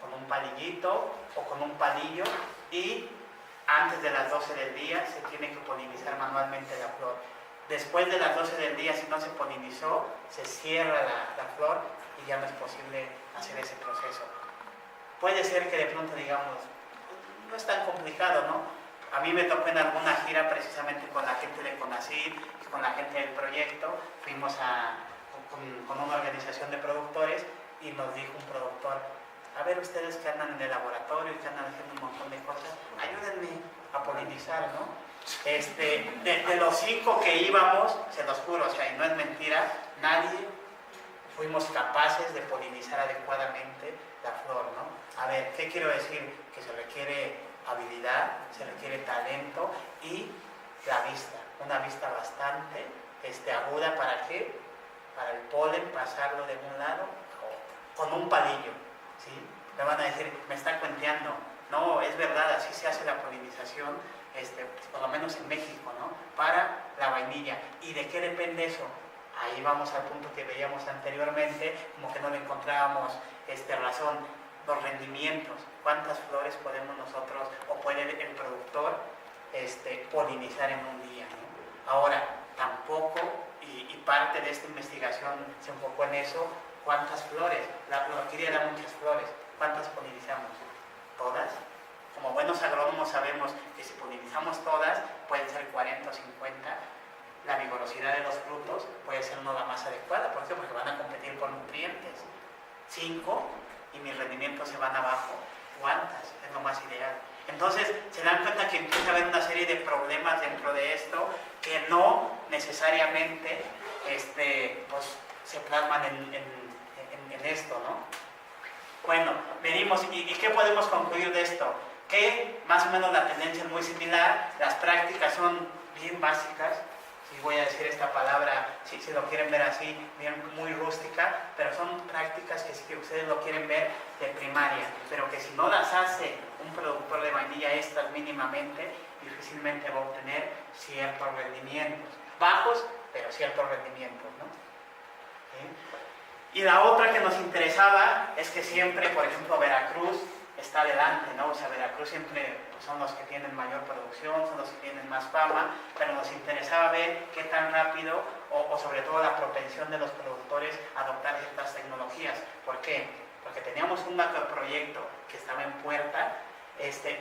con un palillito o con un palillo, y antes de las 12 del día se tiene que polinizar manualmente la flor. Después de las 12 del día, si no se polinizó, se cierra la flor y ya no es posible hacer ese proceso. Puede ser que de pronto digamos, no es tan complicado, ¿no? A mí me tocó en alguna gira precisamente con la gente de CONACYT y con la gente del proyecto. Fuimos con una organización de productores y nos dijo un productor: a ver, ustedes que andan en el laboratorio y que andan haciendo un montón de cosas, ayúdenme a polinizar, ¿no? De los 5 que íbamos, se los juro, o sea, y no es mentira, nadie fuimos capaces de polinizar adecuadamente la flor, ¿no? A ver, ¿qué quiero decir? Que se requiere habilidad, se requiere talento y la vista, una vista bastante aguda. ¿Para qué? Para el polen pasarlo de un lado a otro, con un palillo, ¿sí? Me van a decir, me está cuenteando. No, es verdad, así se hace la polinización, por lo menos en México, ¿no? Para la vainilla. ¿Y de qué depende eso? Ahí vamos al punto que veíamos anteriormente, como que no le encontrábamos razón. Los rendimientos, cuántas flores podemos nosotros o puede el productor polinizar en un día, ¿no? Ahora, tampoco, y parte de esta investigación se enfocó en eso, cuántas flores, la orquídea da muchas flores, ¿cuántas polinizamos? ¿Todas? Como buenos agrónomos sabemos que si polinizamos todas, pueden ser 40 o 50, la vigorosidad de los frutos puede ser no la más adecuada. ¿Por qué? Porque van a competir por nutrientes. 5 y mis rendimientos se van abajo. ¿Cuántas? Es lo más ideal. Entonces, se dan cuenta que empieza a haber una serie de problemas dentro de esto que no necesariamente pues, se plasman en esto, ¿no? Bueno, venimos, ¿y qué podemos concluir de esto? Que más o menos la tendencia es muy similar, las prácticas son bien básicas, si voy a decir esta palabra, si lo quieren ver así, bien, muy rústica, pero son prácticas que si ustedes lo quieren ver de primaria, pero que si no las hace un productor de vainilla estas mínimamente, difícilmente va a obtener ciertos rendimientos, bajos, pero ciertos rendimientos, ¿no? ¿Sí? Y la otra que nos interesaba es que siempre, por ejemplo, Veracruz está adelante, ¿no? O sea, Veracruz siempre pues, son los que tienen mayor producción, son los que tienen más fama, pero nos interesaba ver qué tan rápido o sobre todo la propensión de los productores a adoptar ciertas tecnologías. ¿Por qué? Porque teníamos un macroproyecto que estaba en puerta,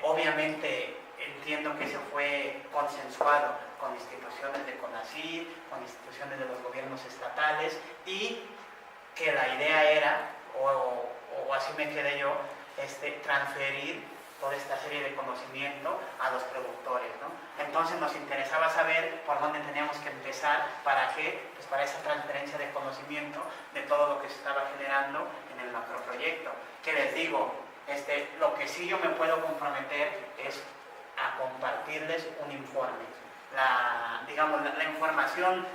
obviamente entiendo que se fue consensuado con instituciones de CONACYT, con instituciones de los gobiernos estatales, y que la idea era, o así me quedé yo, transferir toda esta serie de conocimiento a los productores, ¿no? Entonces nos interesaba saber por dónde teníamos que empezar, ¿para qué? Pues para esa transferencia de conocimiento de todo lo que se estaba generando en el macroproyecto. ¿Qué les digo? Lo que sí yo me puedo comprometer es a compartirles un informe. La información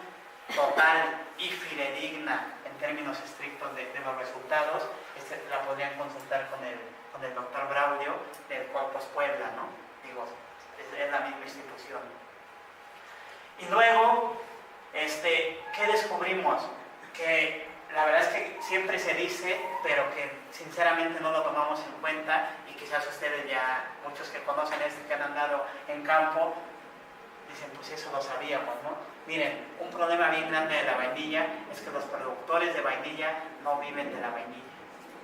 total y fidedigna en términos estrictos de los resultados, la podrían consultar con el doctor Braulio del Corpus Puebla, ¿no? Digo, es la misma institución. Y luego, ¿qué descubrimos? Que la verdad es que siempre se dice, pero que sinceramente no lo tomamos en cuenta, y quizás ustedes ya, muchos que conocen que han andado en campo, dicen, pues eso lo sabíamos, ¿no? Miren, un problema bien grande de la vainilla es que los productores de vainilla no viven de la vainilla,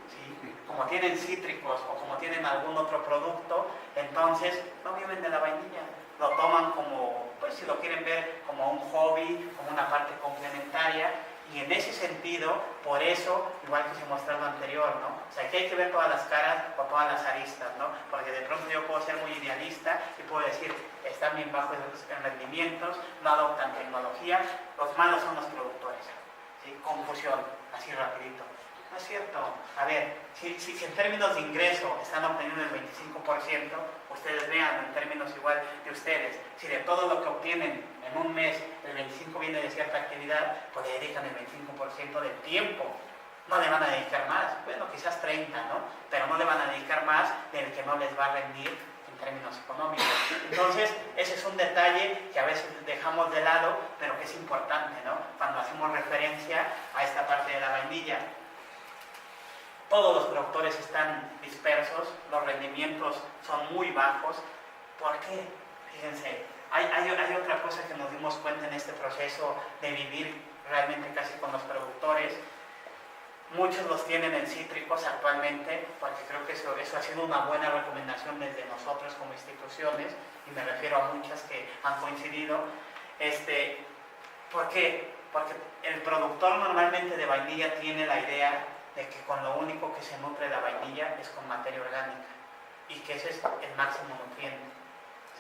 ¿sí? Como tienen cítricos o como tienen algún otro producto, entonces no viven de la vainilla. Lo toman como, pues si lo quieren ver, como un hobby, como una parte complementaria. Y en ese sentido, por eso, igual que se mostró lo anterior, ¿no? O sea, que hay que ver todas las caras o todas las aristas, ¿no? Porque de pronto yo puedo ser muy idealista y puedo decir, están bien bajos en rendimientos, no adoptan tecnología, los malos son los productores, ¿sí? Confusión, así rapidito. No es cierto. A ver, si en términos de ingreso están obteniendo el 25%, ustedes vean en términos igual de ustedes, si de todo lo que obtienen en un mes, el 25% viene de cierta actividad, pues le dedican el 25% del tiempo. No le van a dedicar más, bueno, quizás 30, ¿no? Pero no le van a dedicar más del que no les va a rendir en términos económicos. Entonces, ese es un detalle que a veces dejamos de lado, pero que es importante, ¿no? Cuando hacemos referencia a esta vainilla. Todos los productores están dispersos, los rendimientos son muy bajos. ¿Por qué? Fíjense, hay otra cosa que nos dimos cuenta en este proceso de vivir realmente casi con los productores. Muchos los tienen en cítricos actualmente, porque creo que eso ha sido una buena recomendación desde nosotros como instituciones, y me refiero a muchas que han coincidido. ¿Por qué? Porque el productor normalmente de vainilla tiene la idea de que con lo único que se nutre la vainilla es con materia orgánica, y que ese es el máximo nutriente,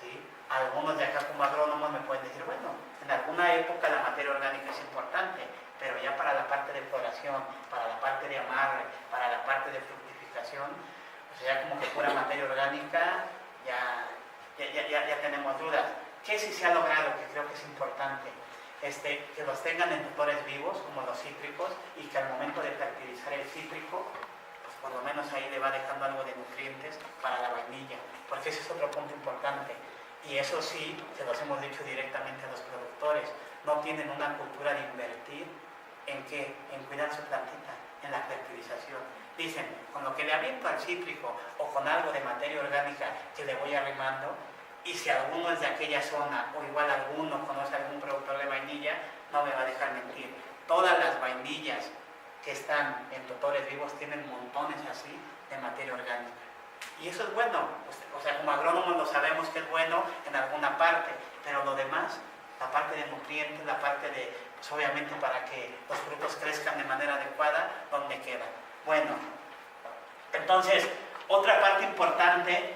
¿sí? Algunos de acá como agrónomos me pueden decir, bueno, en alguna época la materia orgánica es importante, pero ya para la parte de floración, para la parte de amarre, para la parte de fructificación, o sea, ya como que pura materia orgánica, ya tenemos dudas. ¿Qué sí se ha logrado? Que creo que es importante, que los tengan en tutores vivos, como los cítricos, y que al momento de fertilizar el cítrico, pues por lo menos ahí le va dejando algo de nutrientes para la vainilla, porque ese es otro punto importante. Y eso sí, se los hemos dicho directamente a los productores, no tienen una cultura de invertir. ¿En qué? En cuidar su plantita, en la fertilización. Dicen, con lo que le aviento al cítrico o con algo de materia orgánica que le voy arrimando, y si alguno es de aquella zona o igual alguno conoce a algún productor de vainilla, no me va a dejar mentir. Todas las vainillas que están en tutores vivos tienen montones así de materia orgánica. Y eso es bueno, o sea, como agrónomos lo sabemos que es bueno en alguna parte, pero lo demás, la parte de nutrientes, la parte de, pues obviamente para que los frutos crezcan de manera adecuada, ¿dónde queda? Bueno, entonces, otra parte importante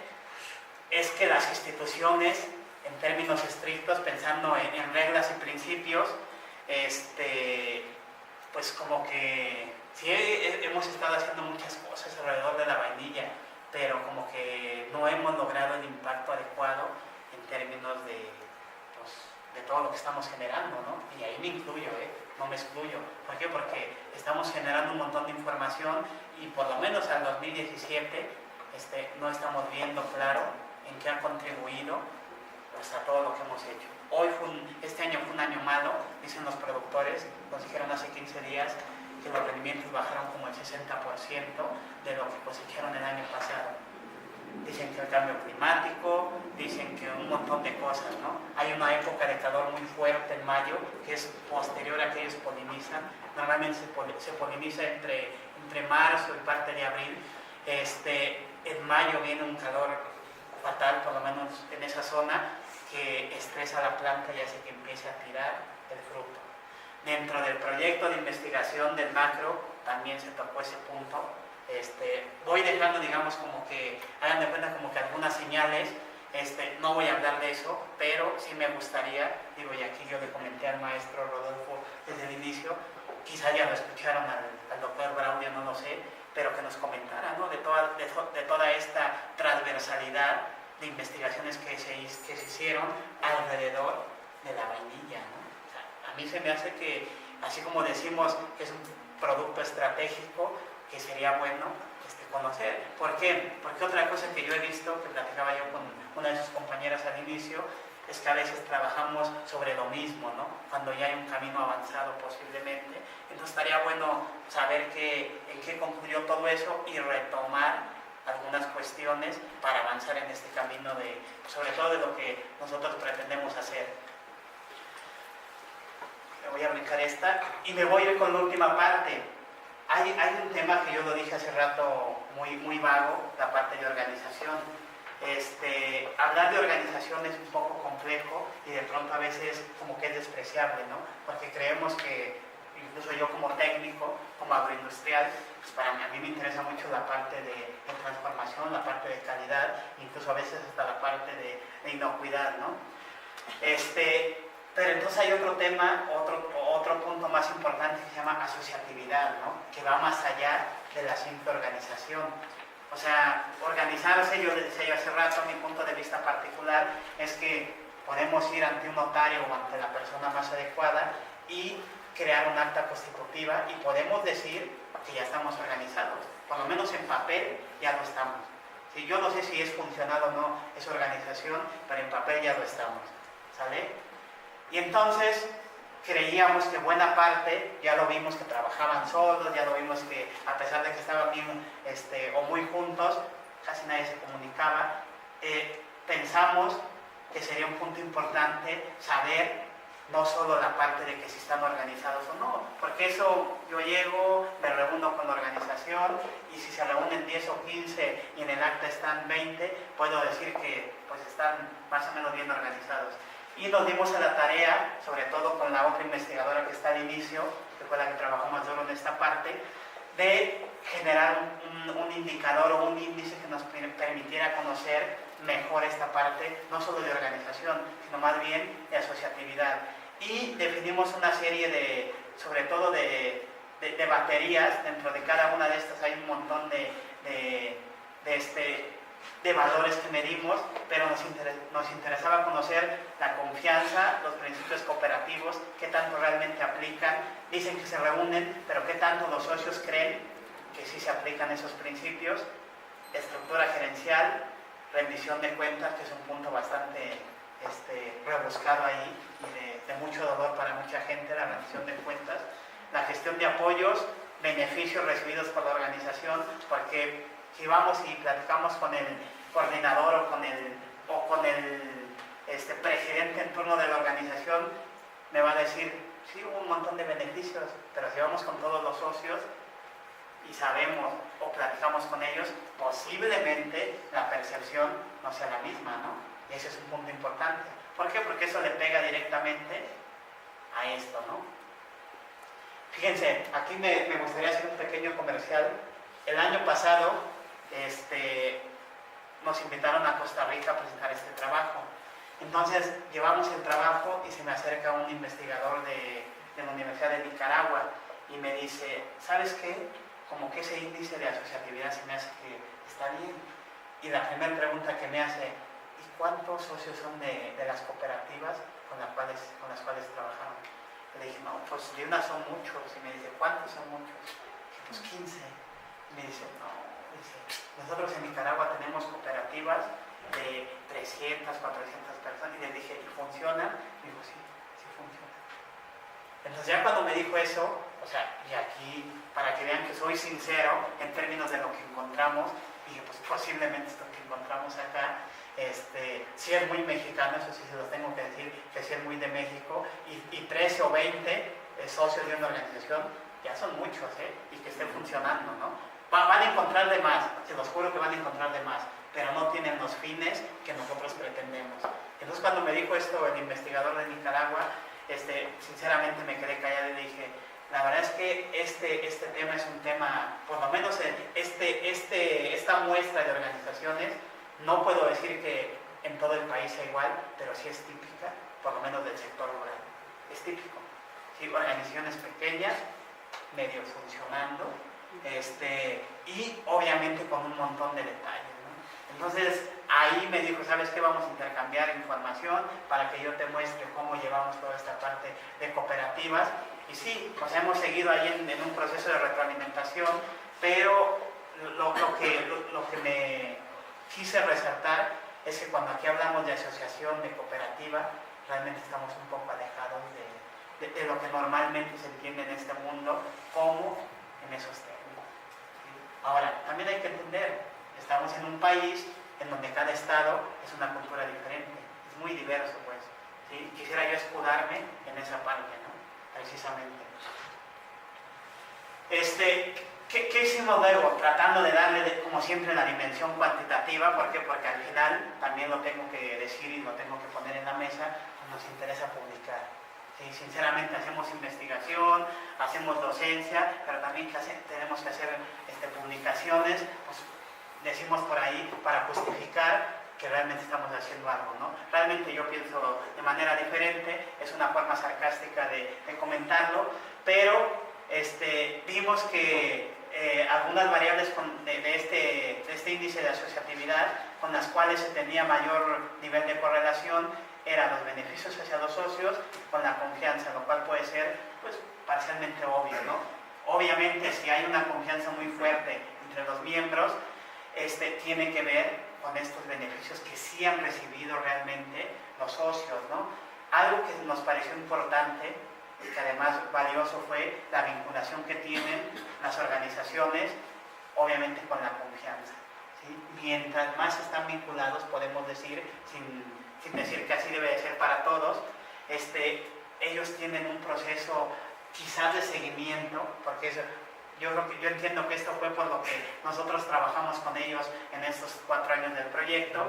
es que las instituciones, en términos estrictos, pensando en reglas y principios, pues como que sí hemos estado haciendo muchas cosas alrededor de la vainilla, pero como que no hemos logrado el impacto adecuado en términos de todo lo que estamos generando, ¿no? Y ahí me incluyo, no me excluyo. ¿Por qué? Porque estamos generando un montón de información y por lo menos al 2017 no estamos viendo claro en qué ha contribuido pues, a todo lo que hemos hecho. Este año fue un año malo, dicen los productores, nos dijeron hace 15 días que los rendimientos bajaron como el 60% de lo que cosecharon el año pasado. Dicen que el cambio climático, dicen que un montón de cosas, ¿no? Hay una época de calor muy fuerte en mayo, que es posterior a que ellos polinizan. Normalmente se poliniza entre marzo y parte de abril. En mayo viene un calor fatal, por lo menos en esa zona, que estresa a la planta y hace que empiece a tirar el fruto. Dentro del proyecto de investigación del macro también se tocó ese punto. Voy dejando, digamos, como que, hagan de cuenta como que algunas señales, no voy a hablar de eso, pero sí me gustaría, y aquí yo le comenté al maestro Rodolfo desde el inicio, quizá ya lo escucharon al doctor Braudia, no lo sé, pero que nos comentara, ¿no? de toda esta transversalidad de investigaciones que se hicieron alrededor de la vainilla, ¿no? O sea, a mí se me hace que, así como decimos que es un producto estratégico, que sería bueno conocer. ¿Por qué? Porque otra cosa que yo he visto, que platicaba yo con una de sus compañeras al inicio, es que a veces trabajamos sobre lo mismo, ¿no? Cuando ya hay un camino avanzado posiblemente. Entonces estaría bueno saber en qué concluyó todo eso y retomar algunas cuestiones para avanzar en este camino sobre todo de lo que nosotros pretendemos hacer. Me voy a brincar esta y me voy a ir con la última parte. Hay un tema que yo lo dije hace rato muy vago, la parte de organización. Hablar de organización es un poco complejo y de pronto a veces como que es despreciable, ¿no? Porque creemos que, incluso yo como técnico, como agroindustrial, pues a mí me interesa mucho la parte de transformación, la parte de calidad, incluso a veces hasta la parte de inocuidad, ¿no? Pero entonces hay otro tema, otro punto más importante que se llama asociatividad, ¿no? Que va más allá de la simple organización. O sea, organizarse, yo les decía hace rato, mi punto de vista particular es que podemos ir ante un notario o ante la persona más adecuada y crear un acta constitutiva y podemos decir que ya estamos organizados. Por lo menos en papel ya lo estamos. ¿Sí? Yo no sé si es funcional o no esa organización, pero en papel ya lo estamos. ¿Sale? Y entonces, creíamos que buena parte, ya lo vimos que trabajaban solos, ya lo vimos que a pesar de que estaban bien o muy juntos, casi nadie se comunicaba. Pensamos que sería un punto importante saber no solo la parte de que si están organizados o no, porque eso yo llego, me reúno con la organización y si se reúnen 10 o 15 y en el acta están 20, puedo decir que pues están más o menos bien organizados. Y nos dimos a la tarea, sobre todo con la otra investigadora que está al inicio, que fue la que trabajó más duro en esta parte, de generar un indicador o un índice que nos permitiera conocer mejor esta parte, no solo de organización, sino más bien de asociatividad. Y definimos una serie sobre todo de baterías. Dentro de cada una de estas hay un montón de valores que medimos, pero nos interesaba conocer la confianza, los principios cooperativos, qué tanto realmente aplican. Dicen que se reúnen, pero qué tanto los socios creen que sí se aplican esos principios. Estructura gerencial, rendición de cuentas, que es un punto bastante rebuscado ahí y de mucho dolor para mucha gente, la rendición de cuentas. La gestión de apoyos, beneficios recibidos por la organización, porque si vamos y platicamos con el coordinador o con el presidente en turno de la organización, me va a decir, sí, hubo un montón de beneficios, pero si vamos con todos los socios y sabemos o platicamos con ellos, posiblemente la percepción no sea la misma, ¿no? Y ese es un punto importante. ¿Por qué? Porque eso le pega directamente a esto, ¿no? Fíjense, aquí me gustaría hacer un pequeño comercial. El año pasado nos invitaron a Costa Rica a presentar este trabajo. Entonces llevamos el trabajo y se me acerca un investigador de la Universidad de Nicaragua y me dice, ¿sabes qué? Como que ese índice de asociatividad se me hace que está bien. Y la primera pregunta que me hace, ¿y cuántos socios son de las cooperativas con las cuales trabajaron? Le dije, no, pues de una son muchos. Y me dice, ¿cuántos son muchos? Dije, pues 15. Y me dice, no, nosotros en Nicaragua tenemos cooperativas de 300, 400 personas. Y le dije, ¿y funcionan? Me dijo, sí, sí funciona. Entonces ya cuando me dijo eso, o sea, y aquí, para que vean que soy sincero en términos de lo que encontramos, dije, pues posiblemente esto que encontramos acá, sí es muy mexicano, eso sí se los tengo que decir, que sí es muy de México, y 13 o 20 socios de una organización, ya son muchos, y que esté funcionando, ¿no? Van a encontrar de más, se los juro que van a encontrar de más, pero no tienen los fines que nosotros pretendemos. Entonces cuando me dijo esto el investigador de Nicaragua, sinceramente me quedé callado y le dije, la verdad es que este tema es un tema, por lo menos esta muestra de organizaciones, no puedo decir que en todo el país sea igual, pero sí es típica, por lo menos del sector rural. Es típico. ¿Sí? Organizaciones pequeñas, medio funcionando, y obviamente con un montón de detalles, ¿no? Entonces ahí me dijo, ¿sabes qué? Vamos a intercambiar información para que yo te muestre cómo llevamos toda esta parte de cooperativas. Y sí, pues hemos seguido ahí en un proceso de retroalimentación, pero lo que me quise resaltar es que cuando aquí hablamos de asociación, de cooperativa, realmente estamos un poco alejados de lo que normalmente se entiende en este mundo como en esos términos. ¿Sí? Ahora, también hay que entender, estamos en un país en donde cada estado es una cultura diferente, es muy diverso, pues. ¿Sí? Quisiera yo escudarme en esa parte, ¿no? Precisamente. ¿Qué hicimos luego? Tratando de darle, como siempre, la dimensión cuantitativa. ¿Por qué? Porque al final, también lo tengo que decir y lo tengo que poner en la mesa, nos interesa publicar. ¿Sí? Sinceramente, hacemos investigación, hacemos docencia, pero también tenemos que hacer publicaciones, pues, decimos por ahí, para justificar que realmente estamos haciendo algo, ¿no? Realmente yo pienso de manera diferente, es una forma sarcástica de comentarlo, pero vimos que algunas variables de este índice de asociatividad con las cuales se tenía mayor nivel de correlación eran los beneficios hacia los socios con la confianza, lo cual puede ser pues parcialmente obvio, ¿no? Obviamente si hay una confianza muy fuerte entre los miembros, tiene que ver con estos beneficios que sí han recibido realmente los socios, ¿no? Algo que nos pareció importante que además valioso fue la vinculación que tienen las organizaciones, obviamente con la confianza. ¿Sí? Mientras más están vinculados, podemos decir, sin decir que así debe de ser para todos, ellos tienen un proceso quizás de seguimiento, porque yo entiendo que esto fue por lo que nosotros trabajamos con ellos en estos 4 años del proyecto,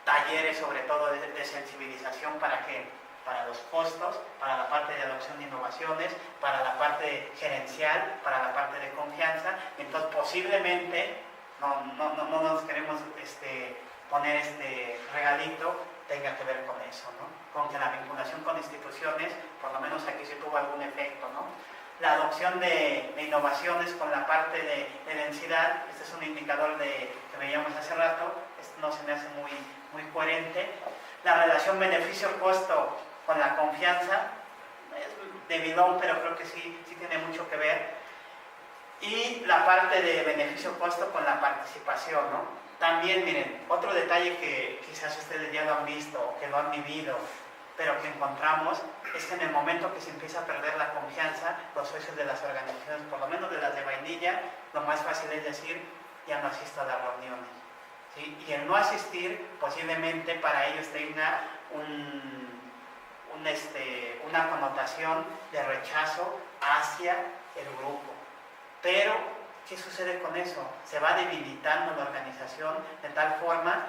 talleres sobre todo de sensibilización para los costos, para la parte de adopción de innovaciones, para la parte gerencial, para la parte de confianza. Entonces posiblemente, no nos queremos poner regalito, tenga que ver con eso, ¿no? Con que la vinculación con instituciones, por lo menos aquí sí tuvo algún efecto, ¿no? La adopción de innovaciones con la parte de densidad, este es un indicador que veíamos hace rato, esto no se me hace muy coherente. La relación beneficio-costo con la confianza, es debilón, pero creo que sí tiene mucho que ver. Y la parte de beneficio-costo con la participación, ¿no? También, miren, otro detalle que quizás ustedes ya lo han visto o que lo han vivido, pero que encontramos, es que en el momento que se empieza a perder la confianza, los socios de las organizaciones, por lo menos de las de vainilla, lo más fácil es decir, ya no asisto a las reuniones. ¿Sí? Y el no asistir posiblemente para ellos tenga una connotación de rechazo hacia el grupo. Pero, ¿qué sucede con eso? Se va debilitando la organización de tal forma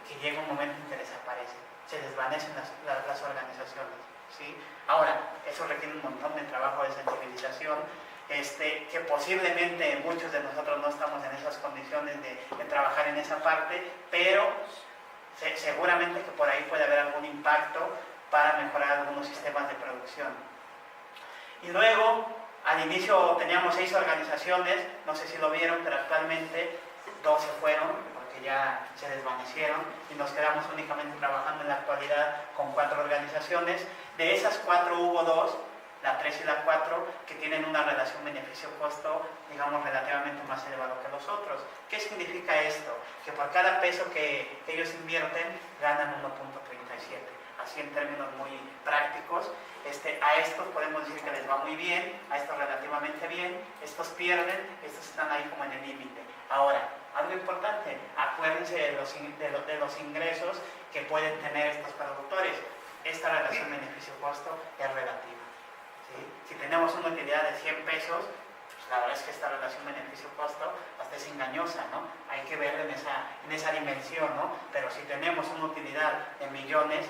que llega un momento en que desaparece, se desvanecen las organizaciones. ¿Sí? Ahora, eso requiere un montón de trabajo de sensibilización, que posiblemente muchos de nosotros no estamos en esas condiciones de trabajar en esa parte, pero seguramente que por ahí puede haber algún impacto para mejorar algunos sistemas de producción. Y luego, al inicio teníamos 6 organizaciones, no sé si lo vieron, pero actualmente 2 se fueron, porque ya se desvanecieron, y nos quedamos únicamente trabajando en la actualidad con 4 organizaciones. De esas 4 hubo 2, la 3 y la 4, que tienen una relación beneficio-costo, digamos, relativamente más elevado que los otros. ¿Qué significa esto? Que por cada peso que ellos invierten, ganan 1.37. Así en términos muy prácticos. A estos podemos decir que les va muy bien, a estos relativamente bien, estos pierden, estos están ahí como en el límite. Ahora, algo importante, acuérdense de los ingresos que pueden tener estos productores. Esta relación beneficio-costo es relativa. ¿Sí? Si tenemos una utilidad de 100 pesos, pues la verdad es que esta relación beneficio-costo hasta es engañosa, ¿no? Hay que verlo en esa dimensión, ¿no? Pero si tenemos una utilidad de millones,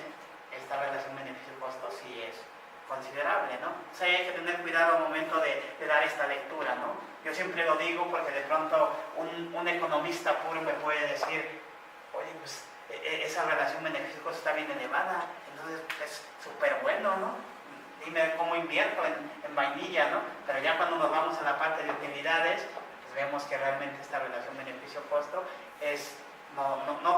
esta relación beneficio-costo sí es considerable, ¿no? O sea, hay que tener cuidado al momento de dar esta lectura, ¿no? Yo siempre lo digo porque de pronto un economista puro me puede decir, oye, pues esa relación beneficio-costo está bien elevada, entonces es súper bueno, ¿no? Dime cómo invierto en vainilla, ¿no? Pero ya cuando nos vamos a la parte de utilidades, pues vemos que realmente esta relación beneficio-costo no